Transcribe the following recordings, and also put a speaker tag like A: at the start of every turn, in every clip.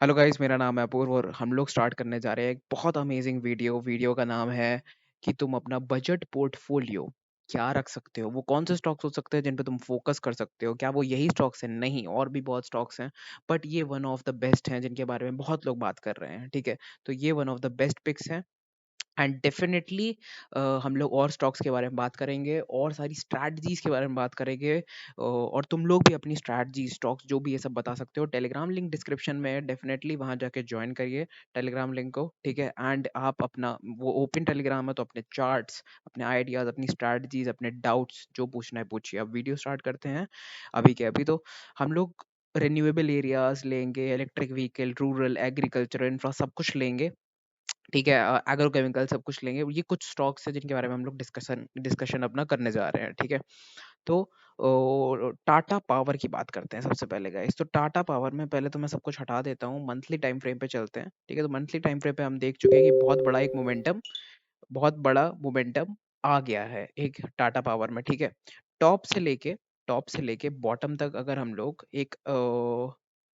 A: Hello guys, मेरा नाम है अपूर्व और हम लोग स्टार्ट करने जा रहे हैं एक बहुत अमेजिंग वीडियो का नाम है कि तुम अपना बजट पोर्टफोलियो क्या रख सकते हो। वो कौन से स्टॉक्स हो सकते हैं जिन पे तुम फोकस कर सकते हो? क्या वो यही स्टॉक्स हैं? नहीं, और भी बहुत स्टॉक्स हैं, बट ये वन ऑफ द बेस्ट हैं जिनके बारे में बहुत लोग बात कर रहे हैं। ठीक है, तो ये one of the best picks हैं एंड डेफिनेटली हम लोग और स्टॉक्स के बारे में बात करेंगे और सारी स्ट्रैटेजीज के बारे में बात करेंगे। और तुम लोग भी अपनी स्ट्रैटेजी स्टॉक्स जो भी ये सब बता सकते हो। टेलीग्राम लिंक डिस्क्रिप्शन में है, डेफिनेटली वहां जाके ज्वाइन करिए टेलीग्राम लिंक को। ठीक है, एंड आप अपना वो ओपन टेलीग्राम है तो अपने चार्ट्स, अपने आइडियाज, अपनी स्ट्रैटेजीज, अपने डाउट्स जो पूछना है पूछिए। अब वीडियो स्टार्ट करते हैं। अभी के अभी तो हम लोग रिन्यूएबल एरियाज लेंगे, electric vehicle, rural, agriculture, infra, सब कुछ लेंगे। ठीक है, एग्रोकेमिकल सब कुछ लेंगे। ये कुछ स्टॉक्स हैं जिनके बारे में हम लोग डिस्कशन डिस्कशन अपना करने जा रहे हैं। ठीक है, तो टाटा पावर की बात करते हैं सबसे पहले गाइस। तो टाटा पावर में पहले तो मैं सब कुछ हटा देता हूँ, मंथली टाइम फ्रेम पे चलते हैं। ठीक है, तो मंथली टाइम फ्रेम पे हम देख चुके हैं कि बहुत बड़ा मोमेंटम आ गया है एक टाटा पावर में। ठीक है, टॉप से लेके टॉप से लेके बॉटम तक अगर हम लोग एक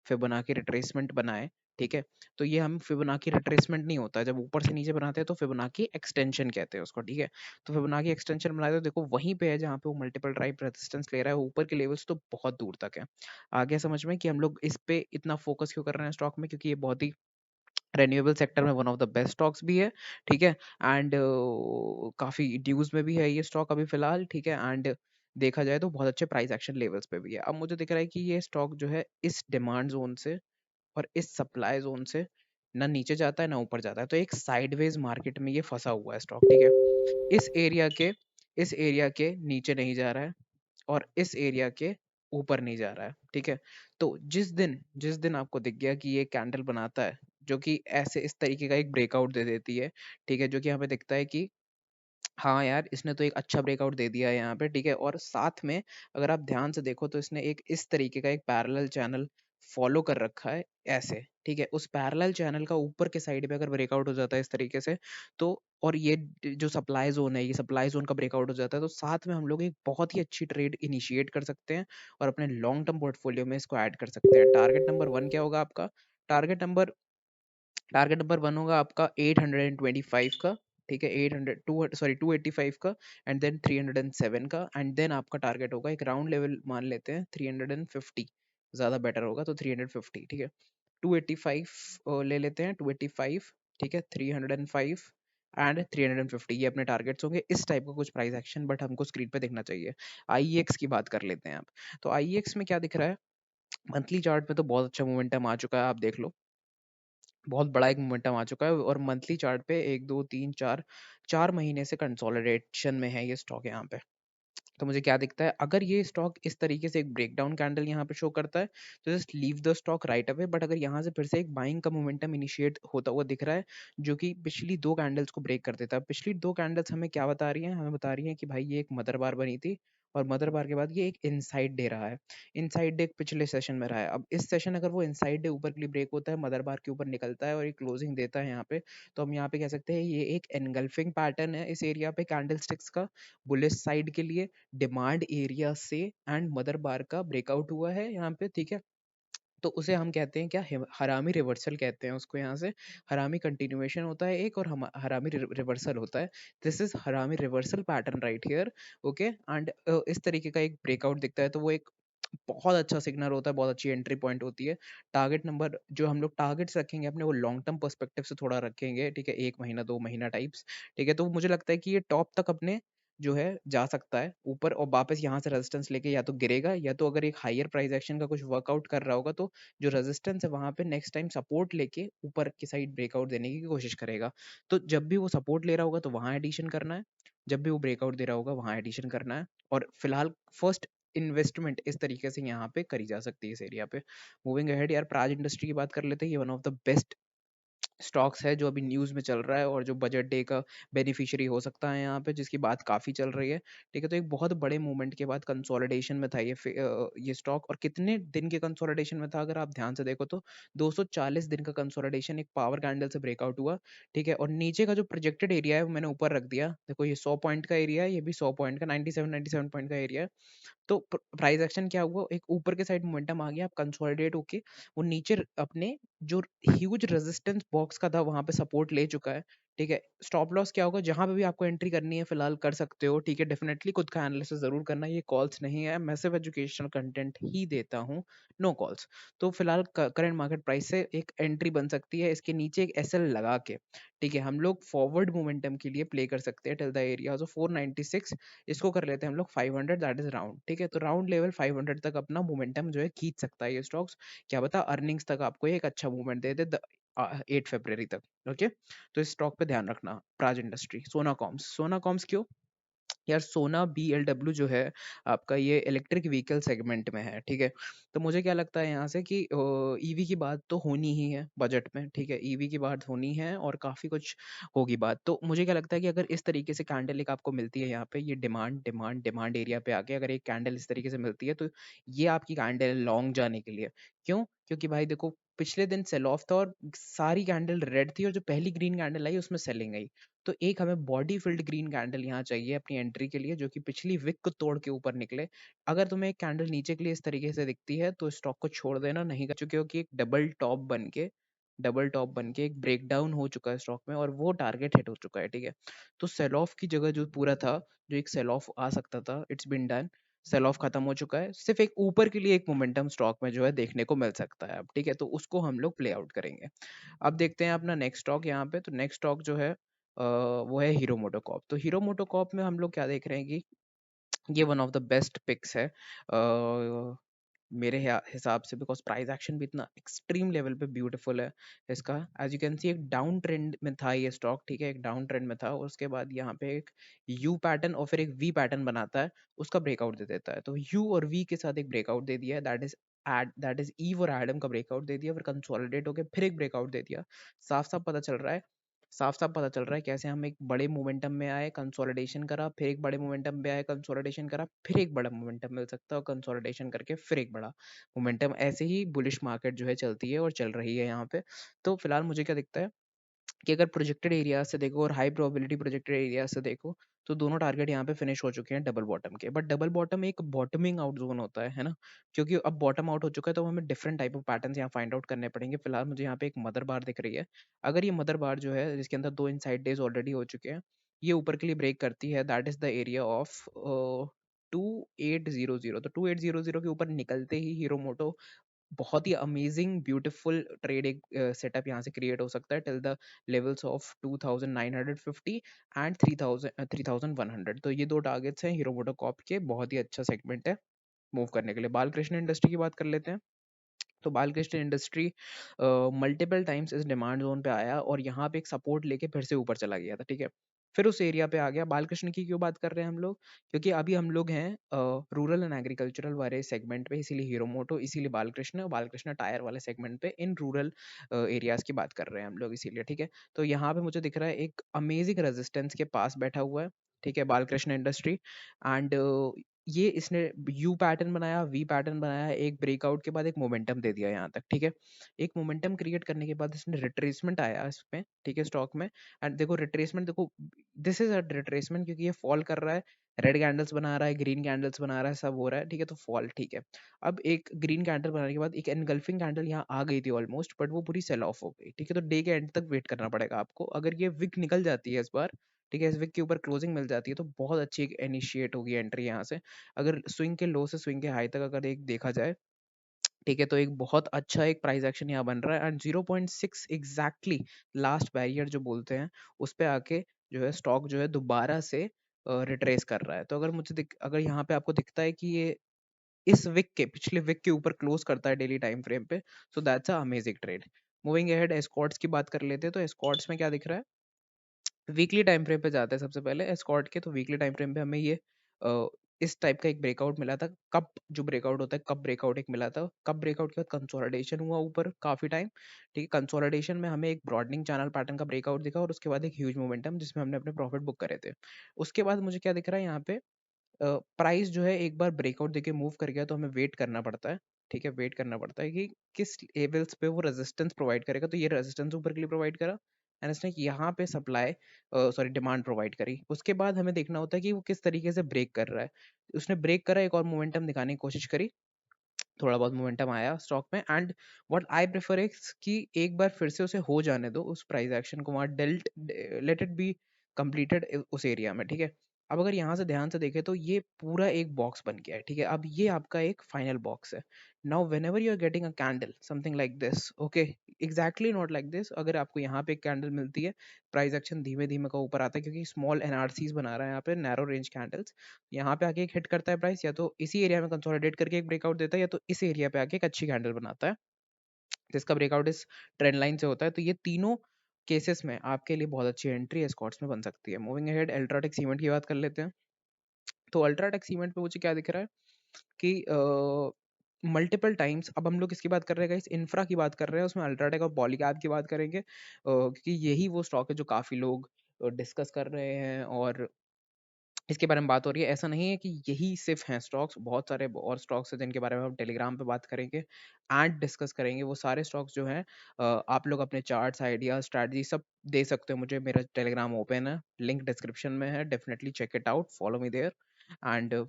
A: फिबोनाची रिट्रेसमेंट बनाए, ठीक है, तो ये हम फिबोनाची रिट्रेसमेंट नहीं होता है। जब ऊपर से नीचे बनाते हैं तो फिबोनाची एक्सटेंशन कहते हैं उसको। ठीक है, तो फिबोनाची एक्सटेंशन बनाए तो देखो वहीं पे है जहाँ पे वो मल्टीपल टाइप रेजिस्टेंस ले रहा है। ऊपर के लेवल्स तो बहुत दूर तक है। आ गया समझ में कि हम लोग इस पे इतना फोकस क्यों कर रहे हैं स्टॉक में? क्योंकि ये बहुत ही रेन्यूएबल सेक्टर में one of the best stocks भी है। ठीक है, एंड काफी ड्यूज में भी है ये स्टॉक अभी फिलहाल। ठीक है, एंड देखा जाए तो बहुत अच्छे प्राइस एक्शन लेवल्स पे भी है। अब मुझे दिख रहा है कि ये स्टॉक जो है इस डिमांड जोन से और इस सप्लाई जोन से ना नीचे जाता है ना ऊपर जाता है, तो एक साइडवेज मार्केट में ये फंसा हुआ है स्टॉक। ठीक है, इस एरिया के नीचे नहीं जा रहा है और इस एरिया के ऊपर नहीं जा रहा है। ठीक है, तो जिस दिन आपको दिख गया कि ये कैंडल बनाता है जो कि ऐसे इस तरीके का एक ब्रेकआउट दे देती है, ठीक है, जो कि हमें दिखता है कि हाँ यार, इसने तो एक अच्छा ब्रेकआउट दे दिया है यहाँ पे। ठीक है, और साथ में अगर आप ध्यान से देखो तो इसने एक इस तरीके का एक पैरेलल चैनल फॉलो कर रखा है ऐसे। ठीक है, उस पैरेलल चैनल का ऊपर के साइड पे अगर ब्रेकआउट हो जाता है इस तरीके से, तो और ये जो सप्लाई जोन है, ये सप्लाई जोन का ब्रेकआउट हो जाता है, तो साथ में हम लोग एक बहुत ही अच्छी ट्रेड इनिशिएट कर सकते हैं और अपने लॉन्ग टर्म पोर्टफोलियो में इसको ऐड कर सकते हैं। टारगेट नंबर 1 क्या होगा आपका? टारगेट नंबर टारगेट नंबर 1 होगा आपका 825 का। ठीक है, 285 का, एंड देन 307 का, एंड देन आपका टारगेट होगा एक राउंड लेवल मान लेते हैं 350। ज़्यादा बेटर होगा तो 350। ठीक है, 285 ले लेते हैं, 285। ठीक है, 305 एंड 350, ये अपने टारगेट्स होंगे। इस टाइप का कुछ प्राइस एक्शन बट हमको स्क्रीन पे देखना चाहिए। आईएक्स की बात कर लेते हैं आप। तो आईएक्स में क्या दिख रहा है? मंथली चार्ट में तो बहुत अच्छा मोमेंटम आ चुका है, आप देख लो। बहुत बड़ा एक मोमेंटम आ चुका है और मंथली चार्ट पे 1 2 3 4 4 महीने से कंसोलिडेशन में है ये स्टॉक यहाँ पे। तो मुझे क्या दिखता है, अगर ये स्टॉक इस तरीके से एक ब्रेकडाउन कैंडल यहाँ पे शो करता है तो just leave the stock right away. But अगर यहाँ से फिर से एक बाइंग का मोमेंटम इनिशिएट होता हुआ दिख रहा है जो कि पिछली दो कैंडल्स को ब्रेक कर देता है। पिछली दो कैंडल्स हमें क्या बता रही हैं? हमें बता रही हैं कि भाई ये एक मदर बार बनी थी और मदर बार के बाद ये एक इनसाइड दे रहा है। इनसाइड डे पिछले सेशन में रहा है। अब इस सेशन अगर वो इनसाइड डे ऊपर के लिए ब्रेक होता है, मदर बार के ऊपर निकलता है और एक क्लोजिंग देता है यहाँ पे, तो हम यहाँ पे कह सकते हैं ये एक एनगल्फिंग पैटर्न है इस एरिया पे कैंडल स्टिक्स का बुलिश साइड के लिए। डिमांड एरिया से एंड मदर बार का ब्रेकआउट हुआ है यहाँ पे। ठीक है, तो उसे हम कहते हैं क्या? हरामी रिवर्सल कहते हैं उसको। यहाँ से हरामी कंटिन्यूएशन होता है एक और हरामी रिवर्सल होता है। दिस इज हरामी reversal pattern right here. Okay, and इस तरीके का एक ब्रेकआउट दिखता है तो वो एक बहुत अच्छा सिग्नल होता है, बहुत अच्छी एंट्री पॉइंट होती है। टारगेट नंबर जो हम लोग टारगेट्स रखेंगे अपने, वो लॉन्ग टर्म पर्सपेक्टिव से थोड़ा रखेंगे। ठीक है, 1 महीना 2 महीना टाइप्स। ठीक है, तो मुझे लगता है कि ये टॉप तक अपने जो है जा सकता है ऊपर और वापस यहाँ से रेजिस्टेंस लेके या तो गिरेगा या तो अगर एक हायर प्राइस एक्शन का कुछ वर्कआउट कर रहा होगा तो जो रेजिस्टेंस है वहां पे नेक्स्ट टाइम सपोर्ट लेके ऊपर की साइड ब्रेकआउट देने की कोशिश करेगा। तो जब भी वो सपोर्ट ले रहा होगा तो वहां एडिशन करना है, जब भी वो ब्रेकआउट दे रहा होगा वहां एडिशन करना है। और फिलहाल फर्स्ट इन्वेस्टमेंट इस तरीके से यहाँ पे करी जा सकती है इस एरिया पे। मूविंग अहेड यार, प्राज इंडस्ट्री की बात कर लेते हैं। ये one of the best stocks है जो अभी न्यूज़ में चल रहा है और जो बजट डे का बेनिफिशियरी हो सकता है यहाँ पे, जिसकी बात काफ़ी चल रही है। ठीक है, तो एक बहुत बड़े मूवमेंट के बाद कंसोलिडेशन में था ये स्टॉक। और कितने दिन के कंसोलिडेशन में था अगर आप ध्यान से देखो तो 240 दिन का कंसोलिडेशन एक पावर कैंडल से ब्रेकआउट हुआ। ठीक है, और नीचे का जो प्रोजेक्टेड एरिया है वो मैंने ऊपर रख दिया। देखो ये 100 पॉइंट का एरिया है, ये भी 100 पॉइंट का 97 पॉइंट का एरिया है। तो प्राइस एक्शन क्या हुआ? एक ऊपर के साइड मोमेंटम आ गया, आप कंसोलिडेट होके वो नीचे अपने जो ह्यूज रेजिस्टेंस बॉक्स का था वहां पे सपोर्ट ले चुका है। ठीक है, स्टॉप लॉस क्या होगा, जहां पे भी आपको एंट्री करनी है फिलहाल कर सकते हो। ठीक है, डेफिनेटली खुद का एनालिसिस जरूर करना, ये कॉल्स नहीं है, मैं सिर्फ एजुकेशनल कंटेंट ही देता हूँ, नो कॉल्स। तो फिलहाल करंट मार्केट प्राइस से एक एंट्री बन सकती है, इसके नीचे एक एसएल लगा के। ठीक है, हम लोग फॉरवर्ड मोमेंटम के लिए प्ले कर सकते हैं टिल द एरिया ऑफ 496, इसको कर लेते हैं हम लोग 500, दैट इज राउंड। ठीक है, तो राउंड लेवल 500 तक अपना मोमेंटम जो है खींच सकता है ये स्टॉक्स। क्या पता अर्निंग्स तक आपको एक अच्छा मूवमेंट दे दे 8 फरवरी तक। ओके, तो इस स्टॉक पे ध्यान रखना। प्राज इंडस्ट्री, सोना कॉम्स, सोना कॉम्स क्यों यार, सोना BLW जो है आपका, ये इलेक्ट्रिक व्हीकल सेगमेंट में है। ठीक है, तो मुझे क्या लगता है यहाँ से कि ईवी की बात तो होनी ही है बजट में। ठीक है, ईवी की बात होनी है और काफी कुछ होगी बात। तो मुझे क्या लगता है कि अगर इस तरीके से कैंडल एक आपको मिलती है यहाँ पे, ये डिमांड डिमांड डिमांड एरिया पे आके अगर एक कैंडल इस तरीके से मिलती है, तो ये आपकी कैंडल लॉन्ग जाने के लिए। क्यों? क्योंकि भाई देखो, पिछले दिन सेल ऑफ था और सारी कैंडल रेड थी, और जो पहली ग्रीन कैंडल आई उसमें सेलिंग आई। तो एक हमें बॉडी फिल्ड ग्रीन कैंडल यहाँ चाहिए अपनी एंट्री के लिए, जो कि पिछली विक को तोड़ के ऊपर निकले। अगर तुम्हें एक कैंडल नीचे के लिए इस तरीके से दिखती है तो स्टॉक को छोड़ देना, नहीं कर चुके हो कि एक डबल टॉप बन के एक ब्रेकडाउन हो चुका है स्टॉक में, और वो टारगेट हिट हो चुका है। ठीक है, तो सेल ऑफ की जगह जो पूरा था, जो एक सेल ऑफ आ सकता था, it's been done. Sale off खत्म हो चुका है, सिर्फ एक ऊपर के लिए एक मोमेंटम स्टॉक में जो है देखने को मिल सकता है अब। ठीक है, तो उसको हम लोग प्ले आउट करेंगे। अब देखते हैं अपना नेक्स्ट स्टॉक यहाँ पे। तो नेक्स्ट स्टॉक जो है वो है हीरो मोटोकॉर्प। तो हीरो मोटोकॉर्प में हम लोग क्या देख रहे हैं कि ये one of the best picks है मेरे हिसाब से, बिकॉज प्राइस एक्शन भी इतना एक्सट्रीम लेवल पे ब्यूटीफुल है इसका। एज यू कैन सी, एक डाउन ट्रेंड में था ये स्टॉक। ठीक है, एक डाउन ट्रेंड में था, और उसके बाद यहाँ पे एक यू पैटर्न और फिर एक वी पैटर्न बनाता है, उसका ब्रेकआउट दे देता है। तो यू और वी के साथ एक ब्रेकआउट दे दिया है, दैट इज ईव और एडम का ब्रेकआउट दे दिया, फिर कंसोलिडेट होकर फिर एक ब्रेकआउट दे दिया। साफ साफ पता चल रहा है, साफ साफ पता चल रहा है कैसे हम एक बड़े मोमेंटम में आए, कंसोलिडेशन करा, फिर एक बड़े मोमेंटम में आए, कंसोलिडेशन करा, फिर एक बड़ा मोमेंटम मिल सकता है, और कंसोलिडेशन करके फिर एक बड़ा मोमेंटम। ऐसे ही बुलिश मार्केट जो है चलती है और चल रही है यहाँ पे। तो फिलहाल मुझे क्या दिखता है कि अगर प्रोजेक्टेड एरिया से देखो और हाई प्रोबेबिलिटी प्रोजेक्टेड एरिया से देखो, तो दोनों टारगेट यहाँ पे फिनिश हो चुके हैं डबल बॉटम के। बट डबल बॉटम एक बॉटमिंग आउट जोन होता है ना, क्योंकि अब बॉटम आउट हो चुका है, तो हमें डिफरेंट टाइप ऑफ पैटर्न्स यहाँ फाइंड आउट करने पड़ेंगे। फिलहाल मुझे यहाँ पे एक मदर बार दिख रही है। अगर ये मदर बार जो है, जिसके अंदर 2 इनसाइड डेज ऑलरेडी हो चुके हैं, ये ऊपर के लिए ब्रेक करती है, that is the area of 2800। तो 2800 के ऊपर निकलते ही हीरो मोटो बहुत ही अमेजिंग ब्यूटीफुल ट्रेड एक सेटअप यहाँ से क्रिएट हो सकता है till the levels of 2950 and 3100। तो ये दो टारगेट्स हैं हीरो मोटोकॉर्प के, बहुत ही अच्छा सेगमेंट है मूव करने के लिए। बालकृष्ण इंडस्ट्री की बात कर लेते हैं। तो बालकृष्ण इंडस्ट्री मल्टीपल टाइम्स इस डिमांड जोन पे आया, और यहाँ पे एक सपोर्ट लेके फिर से ऊपर चला गया था। ठीक है, फिर उस एरिया पे आ गया। बालकृष्ण की क्यों बात कर रहे हैं हम लोग, क्योंकि अभी हम लोग हैं रूरल एंड एग्रीकल्चरल वाले सेगमेंट पे, इसीलिए हीरो मोटो, इसीलिए बालकृष्ण, और बालकृष्ण टायर वाले सेगमेंट पे इन रूरल एरियाज की बात कर रहे हैं हम लोग, इसीलिए। ठीक है, तो यहाँ पे मुझे दिख रहा है एक अमेजिंग रेजिस्टेंस के पास बैठा हुआ है। ठीक है, बालकृष्ण इंडस्ट्री। एंड ये इसने यू पैटर्न बनाया, वी पैटर्न बनाया, एक ब्रेकआउट के बाद एक मोमेंटम दे दिया यहाँ तक। ठीक है, एक मोमेंटम क्रिएट करने के बाद इसने रिट्रेसमेंट आया इसमें। ठीक है, स्टॉक में। एंड देखो रिट्रेसमेंट, देखो दिस इज अ रिट्रेसमेंट, क्योंकि ये फॉल कर रहा है, रेड कैंडल्स बना रहा है, ग्रीन कैंडल्स बना रहा है, सब हो रहा है। ठीक है, तो फॉल। ठीक है, अब एक ग्रीन कैंडल बनाने के बाद एक एनगल्फिंग कैंडल यहाँ आ गई थी ऑलमोस्ट, बट वो पूरी सेल ऑफ हो गई। ठीक है, तो डे के एंड तक वेट करना पड़ेगा आपको। अगर ये विक निकल जाती है इस बार, ठीक है, इस विक के ऊपर क्लोजिंग मिल जाती है, तो बहुत अच्छी इनिशिएट होगी एंट्री यहाँ से। अगर स्विंग के लो से स्विंग के हाई तक अगर एक देखा जाए, ठीक है, तो एक बहुत अच्छा एक प्राइस एक्शन यहाँ बन रहा है। एंड 0.6 एग्जैक्टली लास्ट बैरियर जो बोलते हैं, उस पे आके जो है स्टॉक जो है दोबारा से रिट्रेस कर रहा है। तो अगर अगर यहाँ पे आपको दिखता है कि ये इस विक के पिछले विक के ऊपर क्लोज करता है डेली टाइम फ्रेम पे, so that's a amazing trade. Moving ahead, Escorts की बात कर लेते हैं। तो एस्कॉर्ट्स में क्या दिख रहा है, वीकली टाइम फ्रेम पे जाते हैं सबसे पहले एस्कॉर्ट के। तो वीकली टाइम फ्रेम पे हमें ये अ, इस टाइप का एक ब्रेकआउट मिला था। कब जो ब्रेकआउट होता है, कब ब्रेकआउट एक मिला था, कब ब्रेकआउट के बाद कंसोलिडेशन हुआ ऊपर काफी टाइम। ठीक है, कंसोलिडेशन में हमें एक ब्रॉडनिंग चैनल पैटर्न का ब्रेकआउट दिखा, और उसके बाद एक ह्यूज मोमेंटम जिसमें हमने अपने प्रॉफिट बुक करे थे। उसके बाद मुझे क्या दिख रहा है यहाँ पे, प्राइस जो है एक बार ब्रेकआउट देके मूव कर गया, तो हमें वेट करना पड़ता है। ठीक है, वेट करना पड़ता है कि किस लेवल्स पे वो रेजिस्टेंस प्रोवाइड करेगा। तो ये रेजिस्टेंस ऊपर के लिए प्रोवाइड करा, एंड इसने यहाँ पे सप्लाई सॉरी डिमांड प्रोवाइड करी। उसके बाद हमें देखना होता है कि वो किस तरीके से ब्रेक कर रहा है। उसने ब्रेक करा, एक और मोमेंटम दिखाने की कोशिश करी, थोड़ा बहुत मोमेंटम आया स्टॉक में, and what I prefer is कि एक बार फिर से उसे हो जाने दो उस प्राइस एक्शन को, वहाँ dealt, let it be completed उस एरिया में, ठीक है। अब अगर यहाँ से ध्यान से देखें तो ये पूरा एक बॉक्स बन गया है, ठीक है। अब ये आपका एक फाइनल बॉक्स है। Now whenever you are getting a candle something like this, okay, exactly not like this, अगर आपको यहाँ पे एक कैंडल मिलती है, प्राइस एक्शन धीमे धीमे का ऊपर आता है क्योंकि स्मॉल एनआरसीज बना रहा है यहाँ पे, नैरो रेंज कैंडल्स। यहाँ पे आके एक हिट करता है प्राइस, या तो इसी एरिया में कंसोलिडेट करके एक ब्रेकआउट देता है, या तो इस एरिया पे आके एक अच्छी कैंडल बनाता है जिसका ब्रेकआउट इस ट्रेंड लाइन से होता है। तो ये तीनों केसेस में आपके लिए बहुत अच्छी एंट्री एस्कॉर्ट्स में बन सकती है। मूविंग अहेड, अल्ट्राटेक सीमेंट की बात कर लेते हैं। तो अल्ट्राटेक सीमेंट पे मुझे क्या दिख रहा है कि मल्टीपल टाइम्स, अब हम लोग इसकी बात कर रहे हैं, इस इंफ्रा की बात कर रहे हैं, उसमें अल्ट्राटेक और पॉलीकैब की बात करेंगे, क्योंकि यही वो स्टॉक है जो काफ़ी लोग डिस्कस कर रहे हैं और इसके बारे में बात हो रही है। ऐसा नहीं है कि यही सिर्फ हैं स्टॉक्स, बहुत सारे और स्टॉक्स हैं जिनके बारे में हम टेलीग्राम पे बात करेंगे एंड डिस्कस करेंगे। वो सारे स्टॉक्स जो हैं, आप लोग अपने चार्ट्स, आइडियाज, स्ट्रैटेजी सब दे सकते हो मुझे। मेरा टेलीग्राम ओपन है, लिंक डिस्क्रिप्शन में है, definitely check it out, follow me there. And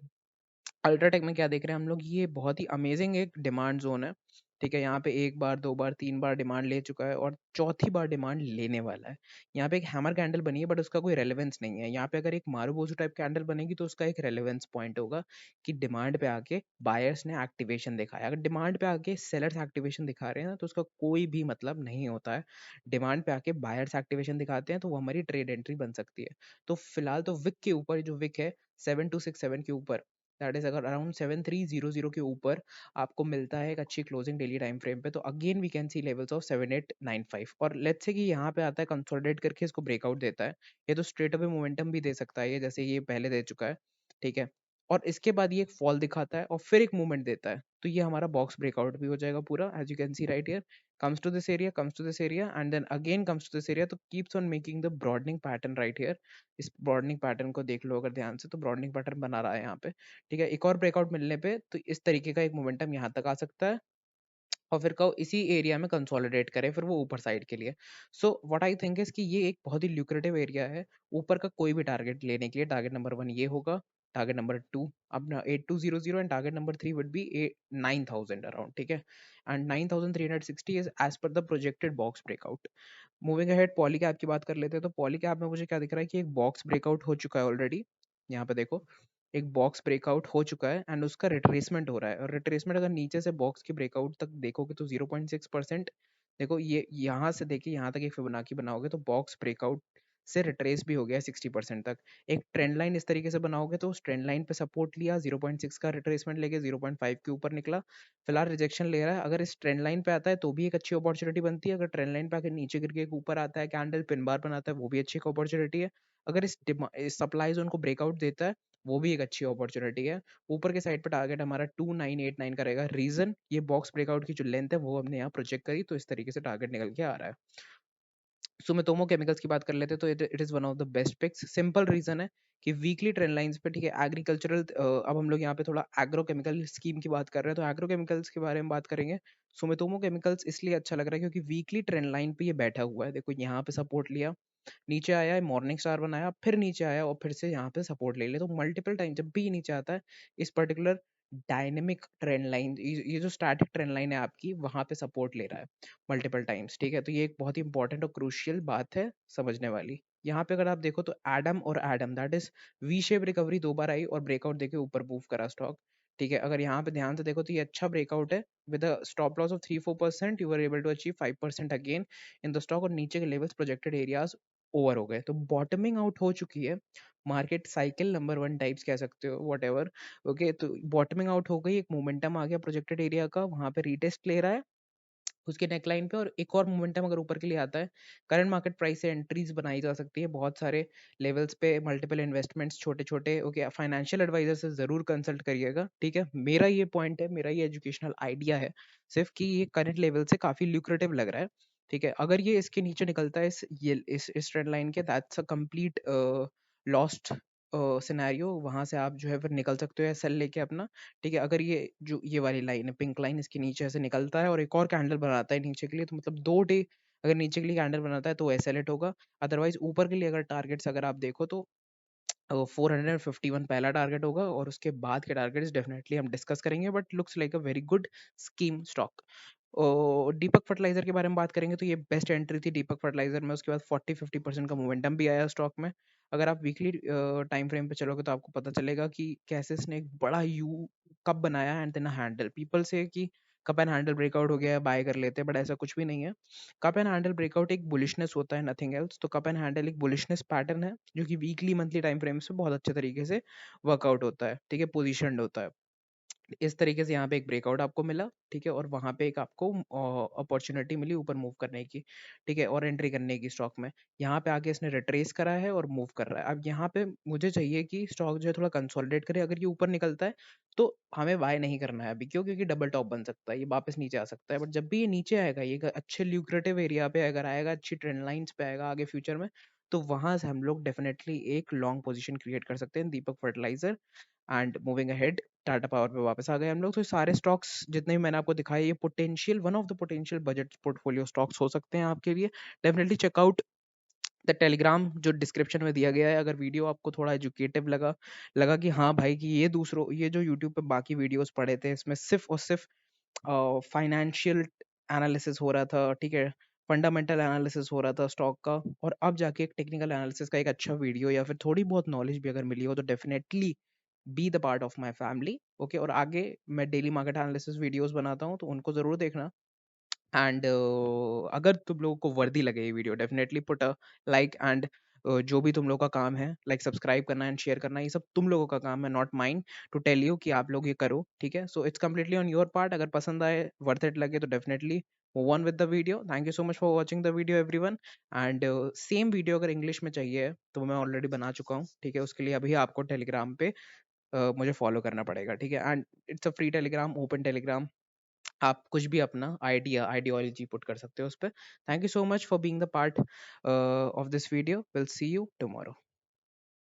A: UltraTech में क्या देख रहे हैं हम लोग, ये बहुत ही अमेजिंग एक डिमांड जोन है, ठीक है। यहाँ पे एक बार, दो बार, तीन बार डिमांड ले चुका है और चौथी बार डिमांड लेने वाला है। यहाँ पे एक हैमर कैंडल बनी है बट उसका कोई रेलेवेंस नहीं है। यहाँ पे अगर एक मारुबोजू टाइप कैंडल बनेगी तो उसका एक रेलेवेंस पॉइंट होगा कि डिमांड पे आके बायर्स ने एक्टिवेशन दिखाया। अगर डिमांड पे आके सेलर्स एक्टिवेशन दिखा रहे हैं ना, तो उसका कोई भी मतलब नहीं होता है। डिमांड पे आके बायर्स एक्टिवेशन दिखाते हैं तो वो हमारी ट्रेड एंट्री बन सकती है। तो फिलहाल तो विक के ऊपर, जो विक है 7267 के ऊपर, दैट इज अगर अराउंड 7300 के ऊपर आपको मिलता है एक अच्छी क्लोजिंग डेली टाइम फ्रेम पे, तो again we can see levels of 7895। और लेट्स से कि यहाँ पे आता है कंसोलिडेट करके इसको ब्रेकआउट देता है, ये तो स्ट्रेट अवे मोमेंटम भी दे सकता है ये, जैसे ये पहले दे चुका है, ठीक है। और इसके बाद ये एक फॉल दिखाता है और फिर एक मूवमेंट देता है, तो ये हमारा बॉक्स ब्रेकआउट भी हो जाएगा पूरा, as you can see right here, comes to this area, comes to this area, and then again comes to this area, तो keeps on making the broadening pattern right here। इस broadening pattern को देख लो अगर ध्यान से, तो broadening pattern बना रहा है यहाँ पे, ठीक है। एक और ब्रेकआउट मिलने पे तो इस तरीके का एक मोमेंटम यहाँ तक आ सकता है और फिर कहो इसी एरिया में कंसोलिडेट करे फिर वो ऊपर साइड के लिए। So what I think is कि ये एक बहुत ही ल्यूक्रेटिव एरिया है ऊपर का कोई भी टारगेट लेने के लिए। टारगेट नंबर 1 ये होगा, टारगेट नंबर 2 अपना 8200, and target number 3 would be 9000 around, ठीक है। And 9360 is as per the projected box breakout. Moving ahead, Polycab की बात कर लेते हैं। तो पॉली कैप में मुझे क्या दिख रहा है कि एक बॉक्स ब्रेकआउट हो चुका है ऑलरेडी। यहाँ पे देखो, एक बॉक्स ब्रेकआउट हो चुका है एंड उसका रिट्रेसमेंट हो रहा है, और रिट्रेसमेंट अगर नीचे से बॉक्स के ब्रेकआउट तक देखोगे तो 0.6%। देखो ये यहाँ से देखिए यहाँ तक एक फिबोनाची बनाओगे तो बॉक्स ब्रेकआउट से रिट्रेस भी हो गया 60% तक। एक ट्रेंड लाइन इस तरीके से बनाओगे तो उस ट्रेंड लाइन पे सपोर्ट लिया, 0.6 का रिट्रेसमेंट लेके 0.5 के ऊपर निकला, फिलहाल रिजेक्शन ले रहा है। अगर इस ट्रेंड लाइन पे आता है तो भी एक अच्छी अपॉर्चुनिटी बनती है, अगर ट्रेंड लाइन पे आकर नीचे गिर के ऊपर आता है, कैंडल पिन बार बनाता है, वो भी अच्छी एक अपॉर्चुनिटी है। अगर इस सप्लाई जोन को ब्रेकआउट देता है, वो भी एक अच्छी अपॉर्चुनिटी है। ऊपर के साइड पे टारगेट हमारा 2989 का रहेगा। रीजन, ये बॉक्स ब्रेकआउट की जो लेंथ है वो हमने यहाँ प्रोजेक्ट करी, तो इस तरीके से टारगेट निकल के आ रहा है। सुमितोमो केमिकल्स की बात कर लेते हैं तो it is one of the best picks. Simple reason है कि वीकली ट्रेंड लाइंस पे, ठीक है, एग्रीकल्चरल, अब हम लोग यहाँ पे थोड़ा एग्रो केमिकल स्कीम की बात कर रहे हैं, तो एग्रो केमिकल्स के बारे में बात करेंगे। सुमितोमो केमिकल्स इसलिए अच्छा लग रहा है क्योंकि वीकली ट्रेंड लाइन पे ये बैठा हुआ है। देखो यहाँ पे सपोर्ट लिया, नीचे आया है, मॉर्निंग स्टार बनाया, फिर नीचे आया और फिर से यहाँ पे सपोर्ट ले लिया। तो मल्टीपल टाइम जब भी ये नीचे आता है, इस पर्टिकुलर डायनेमिक ट्रेंड लाइन, ये जो स्टैटिक ट्रेंड लाइन है आपकी, वहां पे सपोर्ट ले रहा है मल्टीपल टाइम्स, ठीक है। तो ये एक बहुत ही इंपॉर्टेंट और क्रूशियल बात है समझने वाली। यहाँ पे अगर आप देखो तो एडम और Adam, that is V shape recovery, दो बार आई और ब्रेकआउट देके ऊपर मूव करा स्टॉक, ठीक है। अगर यहाँ पे ध्यान से देखो तो ये अच्छा ब्रेकआउट है with stop loss of 3-4%, you are able to achieve 5% again in the stock, और नीचे के लेवल्स प्रोजेक्टेड एरियाज ओवर हो गए, तो बॉटमिंग आउट हो चुकी है। मार्केट साइकिल नंबर 1 टाइप्स कह सकते हो, वट एवर, ओके। तो बॉटमिंग आउट हो गई, एक मोमेंटम आ गया प्रोजेक्टेड एरिया का, वहां पे रीटेस्ट ले रहा है उसके नेकलाइन पे, और एक और मोमेंटम अगर ऊपर के लिए आता है, करंट मार्केट प्राइस से एंट्रीज बनाई जा सकती है बहुत सारे लेवल्स पे, मल्टीपल इन्वेस्टमेंट्स छोटे छोटे, ओके। फाइनेंशियल एडवाइजर से जरूर कंसल्ट करिएगा, ठीक है। मेरा ये पॉइंट है, मेरा ये एजुकेशनल आइडिया है सिर्फ, कि ये करंट लेवल से काफी ल्यूक्रेटिव लग रहा है, ठीक है। अगर ये इसके नीचे निकलता है, इस ट्रेंड लाइन के, that's a complete lost scenario, वहां से आप जो है फिर निकल सकते हो एसएल लेके अपना, ठीक है। अगर ये जो ये वाली लाइन है, पिंक लाइन, इसके नीचे से निकलता है और एक और कैंडल बनाता है नीचे के लिए, तो मतलब 2 डे अगर नीचे के लिए कैंडल बनाता है तो एसएल हिट होगा। अदरवाइज ऊपर के लिए अगर टारगेट्स अगर आप देखो तो 451 पहला टारगेट होगा और उसके बाद के टारगेट्स डेफिनेटली हम डिस्कस करेंगे, but looks like a very good scheme stock. Deepak fertiliser के बारे में बात करेंगे तो ये बेस्ट एंट्री थी दीपक फर्टिलाइजर में। उसके बाद 40-50% का मोमेंटम भी आया स्टॉक में। अगर आप वीकली टाइम फ्रेम पे चलोगे तो आपको पता चलेगा कि कैसे इसने एक बड़ा यू कप बनाया एंड देन हैंडल। पीपल से कि कप एंड हैंडल ब्रेकआउट हो गया है, बाय कर लेते हैं, बट ऐसा कुछ भी नहीं है। कप एंड हैंडल ब्रेकआउट एक बुलिशनेस होता है, नथिंग एल्स। तो कप एंड हैंडल एक बुलिशनेस पैटर्न है जो कि वीकली मंथली टाइम फ्रेम से बहुत अच्छे तरीके से वर्कआउट होता है, ठीक है, पोजिशनड होता है। इस तरीके से यहाँ पे एक ब्रेकआउट आपको मिला, ठीक है, और वहाँ पे एक आपको अपॉर्चुनिटी मिली ऊपर मूव करने की, ठीक है, और एंट्री करने की स्टॉक में। यहाँ पे आके इसने रिट्रेस करा है और मूव कर रहा है। अब यहाँ पे मुझे चाहिए कि स्टॉक जो है थोड़ा कंसोलिडेट करे। अगर ये ऊपर निकलता है तो हमें बाय नहीं करना है अभी, क्यों? क्योंकि डबल टॉप बन सकता है, ये वापस नीचे आ सकता है। बट जब भी ये नीचे आएगा, ये एक अच्छे ल्यूक्रेटिव एरिया पे अगर आएगा, अच्छी ट्रेंड लाइंस पे आएगा आगे फ्यूचर में, तो वहां से हम लोग डेफिनेटली एक लॉन्ग पोजीशन क्रिएट कर सकते हैं Deepak fertiliser. And moving ahead, Tata power पे वापस आ गए हम लोग। तो सारे स्टॉक्स जितने भी मैंने आपको दिखाए, ये potential one of the potential budget portfolio stocks हो सकते हैं आपके लिए। डेफिनेटली चेकआउट द टेलीग्राम जो डिस्क्रिप्शन में दिया गया है। अगर वीडियो आपको थोड़ा एजुकेटिव लगा, लगा कि हाँ भाई कि ये दूसरों, ये जो यूट्यूब पे बाकी वीडियोस पड़े थे इसमें सिर्फ और सिर्फ फाइनेंशियल एनालिसिस हो रहा था, ठीक है, फंडामेंटल एनालिसिस हो रहा था स्टॉक का, और अब जाके एक टेक्निकल एनालिसिस का एक अच्छा वीडियो या फिर थोड़ी बहुत नॉलेज भी अगर मिली हो, तो definitely be the part of my family. Okay, और आगे मैं डेली मार्केट एनालिसिस वीडियोस बनाता हूँ, तो उनको जरूर देखना। एंड अगर तुम लोगों को वर्दी लगे ये video, definitely put a like. And जो भी तुम लोगों का काम है, लाइक सब्सक्राइब करना एंड शेयर करना, ये सब तुम लोगों का काम है, not mind to tell you कि आप लोग ये करो, ठीक है। So it's completely on your part. अगर पसंद आए, वर्थ इट लगे, तो definitely move on with the video. Thank you so much for watching the video everyone. And same video अगर इंग्लिश में चाहिए तो मैं ऑलरेडी बना चुका हूँ, ठीक है। उसके लिए अभी आपको टेलीग्राम पे मुझे फॉलो करना पड़ेगा, ठीक है। And it's a free Telegram, open Telegram. आप कुछ भी अपना आइडियोलॉजी पुट कर सकते हो उस पर। Thank you so much for being the part of this video. Will see you tomorrow.